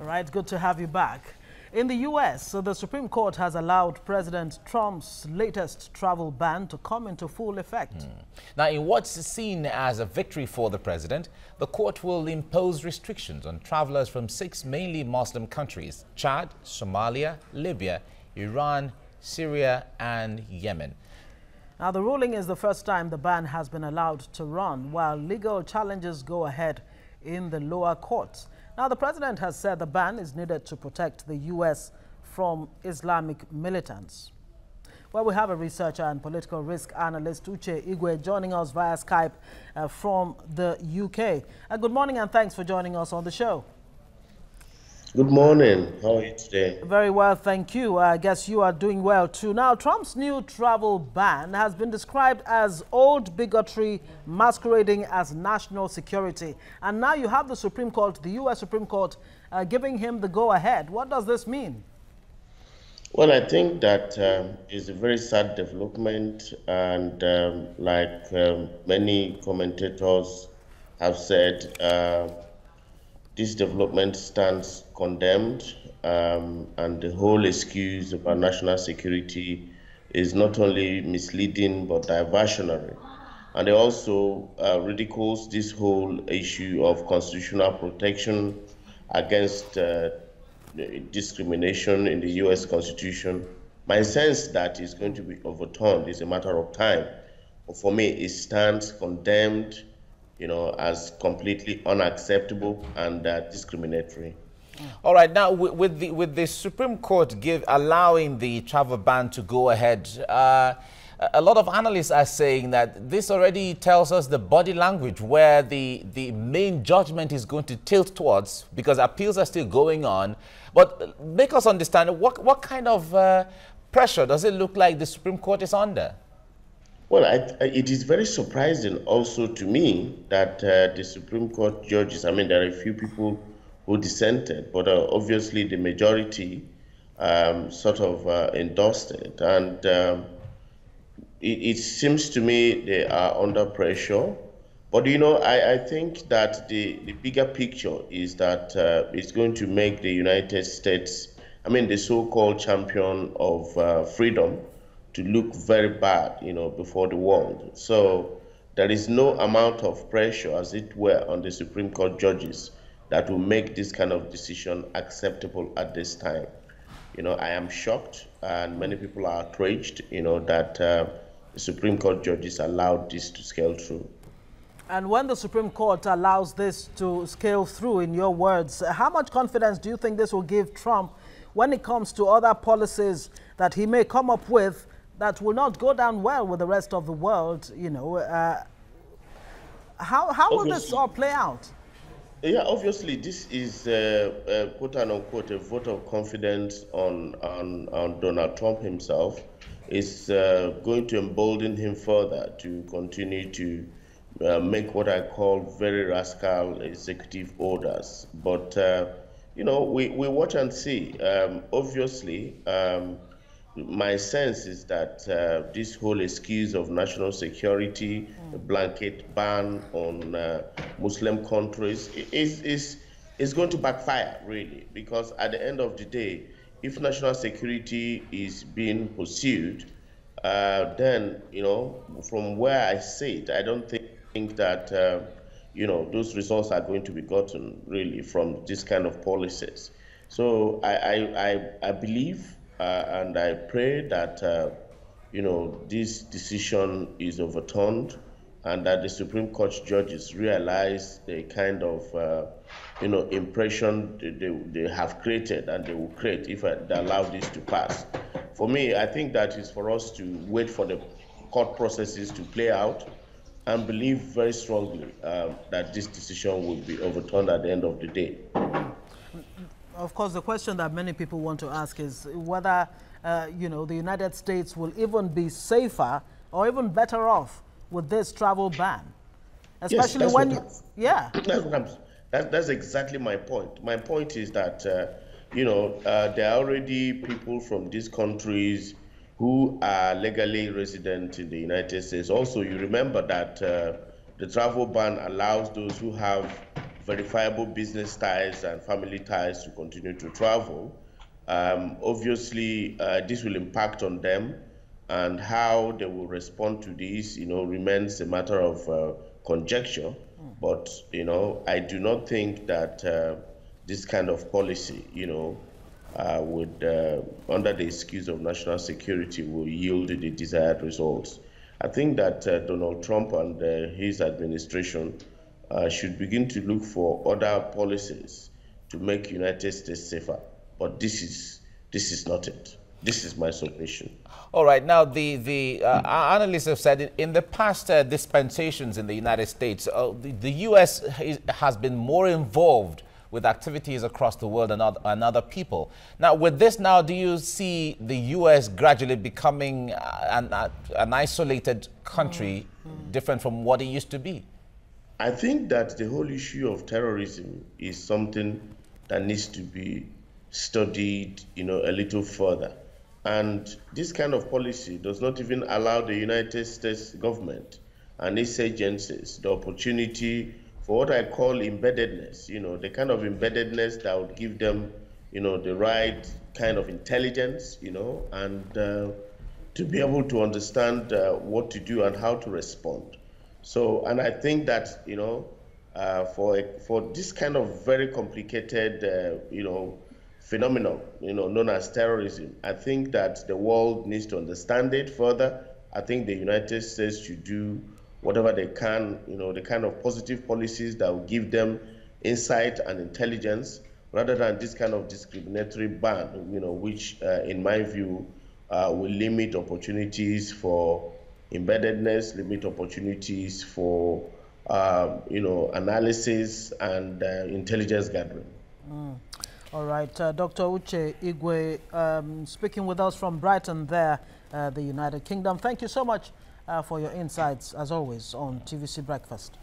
All right, good to have you back. In the U.S., the Supreme Court has allowed President Trump's latest travel ban to come into full effect. Now, in what's seen as a victory for the president, the court will impose restrictions on travelers from 6 mainly Muslim countries: Chad, Somalia, Libya, Iran, Syria, and Yemen. Now, the ruling is the first time the ban has been allowed to run, while legal challenges go ahead in the lower courts. Now, the president has said the ban is needed to protect the U.S. from Islamic militants. Well, we have a researcher and political risk analyst, Uche Igwe, joining us via Skype from the UK. Good morning and thanks for joining us on the show. Good morning. How are you today? Very well, thank you. I guess you are doing well too. Now, Trump's new travel ban has been described as old bigotry masquerading as national security. And now you have the Supreme Court, the U.S. Supreme Court, giving him the go-ahead. What does this mean? Well, I think that is a very sad development. And like many commentators have said, this development stands condemned, and the whole excuse about national security is not only misleading but diversionary. And it also ridicules this whole issue of constitutional protection against discrimination in the U.S. Constitution. My sense that is going to be overturned is a matter of time. But for me, it stands condemned, as completely unacceptable and discriminatory. All right, now with the Supreme Court allowing the travel ban to go ahead, a lot of analysts are saying that this already tells us the body language where the main judgment is going to tilt towards, because appeals are still going on. But make us understand, what kind of pressure does it look like the Supreme Court is under? Well, it is very surprising also to me that the Supreme Court judges, there are a few people who dissented, but obviously the majority sort of endorsed it. And it seems to me they are under pressure. But, I think that the bigger picture is that it's going to make the United States, the so-called champion of freedom, to look very bad, before the world. So there is no amount of pressure, as it were, on the Supreme Court judges that will make this kind of decision acceptable at this time. I am shocked, and many people are outraged, that the Supreme Court judges allowed this to scale through. And when the Supreme Court allows this to scale through, in your words, how much confidence do you think this will give Trump when it comes to other policies that he may come up with that will not go down well with the rest of the world? How will this all play out? Yeah, obviously this is quote unquote a vote of confidence on Donald Trump himself. It's going to embolden him further to continue to make what I call very rascal executive orders. But we watch and see. Obviously, my sense is that this whole excuse of national security, a blanket ban on Muslim countries, is going to backfire, really, because at the end of the day, if national security is being pursued, then, from where I sit, I don't think that, those results are going to be gotten, really, from this kind of policies. So I believe and I pray that, this decision is overturned and that the Supreme Court judges realize the kind of, impression they have created and they will create if they allow this to pass. For me, I think that is for us to wait for the court processes to play out and believe very strongly that this decision will be overturned at the end of the day. Of course, the question that many people want to ask is whether, the United States will even be safer or even better off with this travel ban. Especially that's exactly my point. My point is that, there are already people from these countries who are legally resident in the United States. Also, you remember that the travel ban allows those who have verifiable business ties and family ties to continue to travel. Obviously, this will impact on them, and how they will respond to this, remains a matter of conjecture. But, I do not think that this kind of policy, would, under the excuse of national security, will yield the desired results. I think that Donald Trump and his administration should begin to look for other policies to make United States safer. But this is not it. This is my submission. All right. Now, the analysts have said in the past dispensations in the United States, the U.S. has been more involved with activities across the world and other people. Now, with this now, do you see the U.S. gradually becoming an isolated country, different from what it used to be? I think that the whole issue of terrorism is something that needs to be studied, a little further. And this kind of policy does not even allow the United States government and its agencies the opportunity for what I call embeddedness, the kind of embeddedness that would give them, the right kind of intelligence, and to be able to understand what to do and how to respond. So, and I think that, for this kind of very complicated, phenomenon, known as terrorism, I think that the world needs to understand it further. I think the United States should do whatever they can, the kind of positive policies that will give them insight and intelligence, rather than this kind of discriminatory ban, which, in my view, will limit opportunities for embeddedness, limit opportunities for, analysis and intelligence gathering. All right, Dr. Uche Igwe, speaking with us from Brighton there, the United Kingdom. Thank you so much for your insights, as always, on TVC Breakfast.